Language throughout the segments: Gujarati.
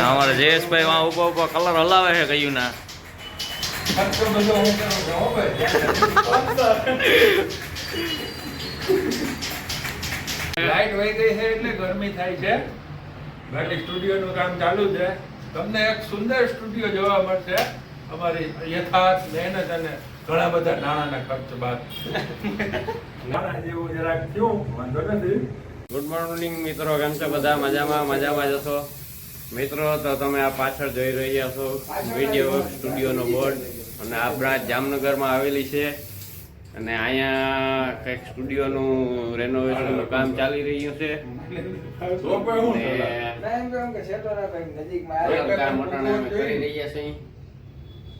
અમારે જયેશભાઈ વાં ઉભો ઉભો કલર હલાવે છે કયું ના લાઈટ વહી ગઈ છે એટલે ગરમી થાય છે. બાકી સ્ટુડિયો નું કામ ચાલુ છે. તમને એક સુંદર સ્ટુડિયો જોવા મળશે અમારી યથાર્થ મહેનત અને ઘણા બધા નાણાંના ખર્ચ બાદ. નાણાં જેવું જરાક થયું, વાંધો નથી. ગુડ મોર્નિંગ મિત્રો, કેમ છો બધા? મજામાં જશો મિત્રો? તો તમે આ પાછળ જોઈ રહ્યા છો વિડીયો સ્ટુડિયોનો બોર્ડ, અને આ બ્રાન્ચ જામનગરમાં આવેલી છે. અને અહીંયા કંઈક સ્ટુડિયોનું રેનોવેશનનું કામ ચાલી રહ્યું છે.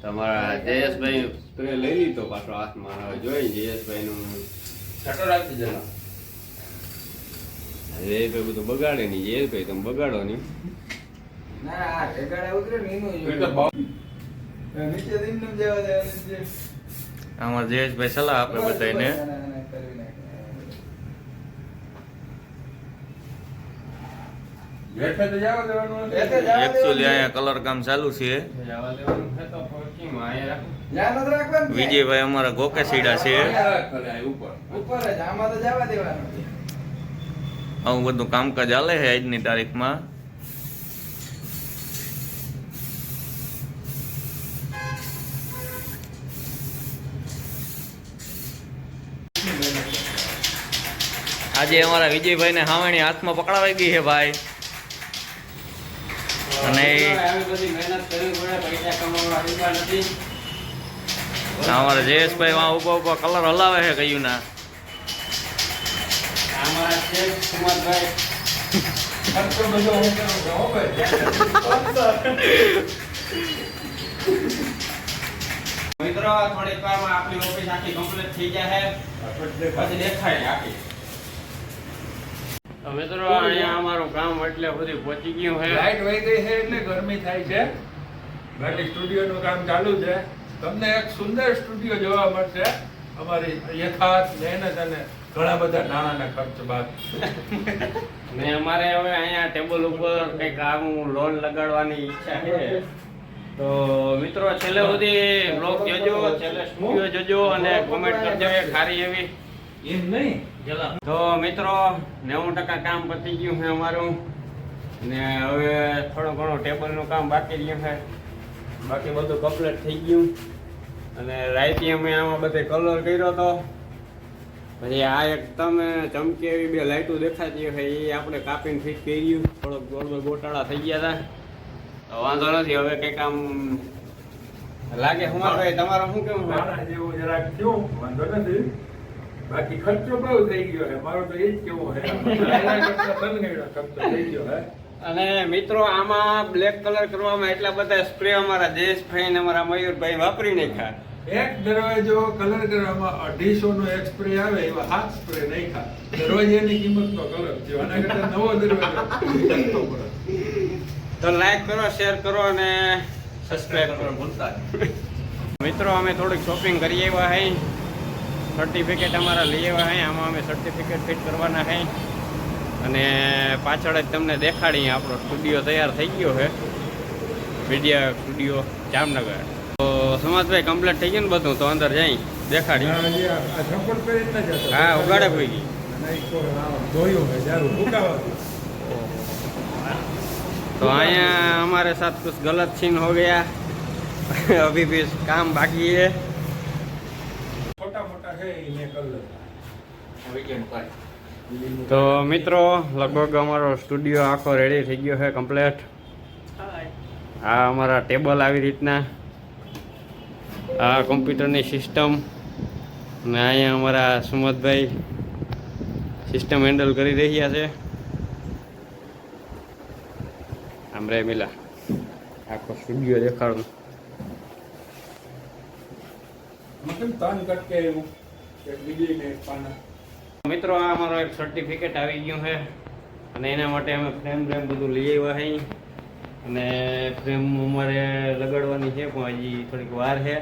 તમારા જયેશભાઈ તમે લઈ લીધો પાછો હાથમાં, હવે જોઈ જયેશભાઈ નું શટર રાખી જરા. જયેશભાઈ બધું બગાડે નહીં, જયેશભાઈ તમે બગાડો નહીં. આમાં જયેશભાઈ સલાહ આપે બધાને. એકચ્યુઅલી અહીંયા કલર કામ ચાલુ છે. વિજયભાઈ અમારા ગોકે સીડા છે. આવું બધું કામકાજ ચાલે છે આજની તારીખમાં. આજે અમારા વિજયભાઈ ને હાવણી હાથમાં પકડાવાઈ ગઈ છે ભાઈ. અને અમારા જયેશભાઈ વાં ઉભો ઉભો કલર હલાવે છે કયું ના મિત્રો. થોડીક વારમાં આપણી ઓફિસ આખી કમ્પ્લીટ થઈ જાય પછી દેખાય આખી. મિત્રો અહીંયા અમારું કામ એટલે બધું પહોંચી ગયું છે. લાઈટ વહી ગઈ છે એટલે ગરમી થાય છે. બાકી સ્ટુડિયો નું કામ ચાલુ છે. તમને એક સુંદર સ્ટુડિયો જોવા મળશે અમારી યથાર્થ મહેનત અને ઘણા બધા નાણાંના ખર્ચ બાદ. ને અમારે હવે અહીંયા ટેબલ ઉપર કંઈક આવું લોન લગાડવાની ઈચ્છા છે. તો મિત્રો છેલ્લે સુધી બ્લોગ જોજો, છેલ્લે સ્ટુડિયો જોજો અને કોમેન્ટ કરજો ખારી એવી. એમ નહીં તો મિત્રો 90% કામ પતી ગયું છે અમારું. ને હવે થોડું ઘણું ટેબલનું કામ બાકી રહ્યું છે. બાકી બધું કમ્પ્લીટ થઈ ગયું. અને રાઈતી અમે આમાં બધે કલર કર્યો હતો. પછી આ એક તમે ચમકી એવી બે લાઇટો દેખાતી હોય એ આપણે કાપીને ફિટ કર્યું. થોડોક ગોળ ગોટાળા થઈ ગયા હતા. વાંધો નથી, હવે કંઈક આમ લાગે. હુમાભાઈ તમારું શું કેવું છે? નાણાં જેવું જરાક થયું, વાંધો નથી. બાકી ખર્ચો બહુ થઈ ગયો છે. મારું તો એ જ કેવું છે, ખર્ચો થઈ ગયો છે. અને મિત્રો આમાં બ્લેક કલર કરવામાં એટલા બધા સ્પ્રે અમારા જયેશભાઈ ને અમારા મયુરભાઈ વાપરી નાખ્યા. એક દરવાજો કલર કરવામાં 250 નો એક સ્પ્રે આવે એવા 7 સ્પ્રે નાખ્યા. દરવાજાની કિંમતનો કલર થયો. આના કરતા નવો દરવાજો સસ્તો પડે. તો લાઈક કરો, શેર કરો અને સબસ્ક્રાઇબ કરો ભૂલતા મિત્રો. અમે થોડીક શોપિંગ કરી આવ્યા હઈ. સર્ટિફિકેટ અમારા લઈ આવ્યા હઈ. આમાં અમે સર્ટિફિકેટ ફિટ કરવાના હઈ. અને પાછળ જ તમને દેખાડી આપણો સ્ટુડિયો તૈયાર થઈ ગયો છે, મીડિયા સ્ટુડિયો જામનગર. તો સમાજભાઈ કમ્પ્લીટ થઈ ગયું ને બધું? તો અંદર જઈ દેખાડી. હા, ઉગાડે કોઈ ગઈ. तो आया हमारे साथ कुछ गलत सीन हो गया. अभी भी काम बाकी है. छोटा मोटा है ये कलर. तो मित्रों लगभग हमारो स्टूडियो आखो रेडी થઈ ગયો છે કમ્પ્લીટ. આ અમારા ટેબલ આવી રીતના, આ કોમ્પ્યુટરની સિસ્ટમ, અને અહીંયા અમારા સુમતભાઈ સિસ્ટમ હેન્ડલ કરી રહ્યા છે. આમ રે મિલા આખો સ્ટુડિયો દેખાડું. મતલબ તાન કટકે એવું એક બીજી ને પાના. મિત્રો આ અમારો એક સર્ટિફિકેટ આવી ગયું છે, અને એના માટે અમે ફ્રેમ બધું લઈ આવ્યા છે. અને ફ્રેમ અમારે લગાડવાની છે પણ હજી થોડીક વાર છે.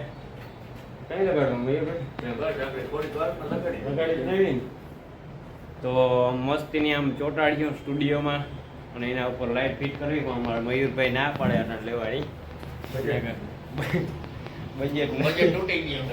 કઈ લગાડવાનું? તો મસ્તીની આમ ચોટાડ્યું સ્ટુડિયોમાં. અને એના ઉપર લાઇટ ફિટ કરવી પણ અમારા મયુરભાઈ ના પાડે અને લેવાની બજેટ બજેટ તૂટી ગયું